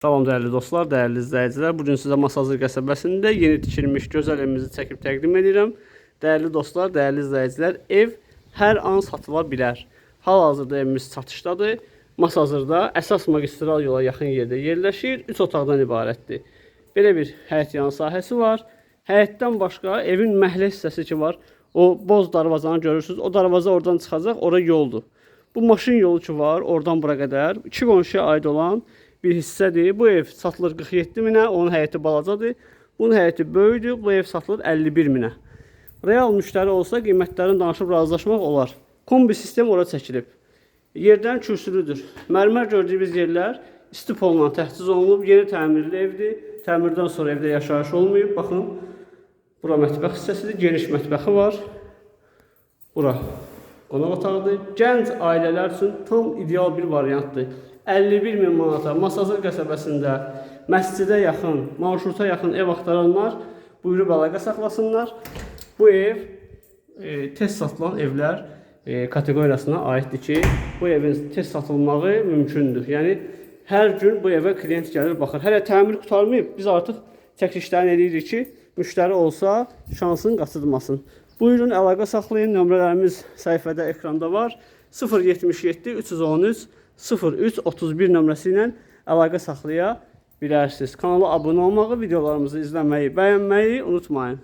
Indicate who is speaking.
Speaker 1: Salam değerli dostlar, değerli izləyicilər. Bugün sizə Masazır qəsəbəsində yeni tikilmiş gözəl evimizi çəkib təqdim edirəm. Değerli dostlar, değerli izləyicilər, ev hər an satıla bilər. Hal-hazırda evimiz satışdadır. Masazırda əsas magistral yola yaxın yerdə yerləşir. 3 otaqdan ibarətdir. Belə bir həyət yanı sahəsi var. Həyətdən başqa evin məhlə hissəsi ki var. O boz darvazanı görürsünüz. O darvaza oradan çıxacaq, ora yoldur. Bu maşın yolu ki var, oradan bura qədər 2 qonşuya aid olan bir hissədir. Bu ev satılır 47 minə, onun həyəti balacadır. Bunun həyəti böyükdür, bu ev satılır 51 minə. Real müştəri olsa qiymətlərini danışıb razılaşmaq olar. Kombi sistem ora çəkilib. Yerdən kürsülüdür. Mərmər gördüyümüz yerlər istipolla təchiz olunub, yeni təmirli evdir. Təmirdən sonra evdə yaşayış olmayıb. Baxın, bura mətbəx hissəsidir, geniş mətbəxi var. Bura qonaq otağıdır. Gənc ailələr üçün tam ideal bir variantdır. 51 min manata Masazır qəsəbəsində məscidə yaxın, marşruta yaxın ev axtaranlar buyurub əlaqə saxlasınlar. Bu ev tez satılan evlər kateqoriyasına aiddir ki, bu evin tez satılmağı mümkündür. Yəni hər gün bu evə klient gəlir, baxır. Hələ təmir qurtarmayıb, biz artıq çəkilişlərini edirik ki, müştəri olsa şansın qaçırmasın. Buyurun əlaqə saxlayın. Nömrələrimiz səhifədə ekranda var. 077 313 0331 nömrəsi ilə əlaqə saxlaya bilərsiniz. Kanala abunə olmağı, videolarımızı izləməyi, bəyənməyi unutmayın.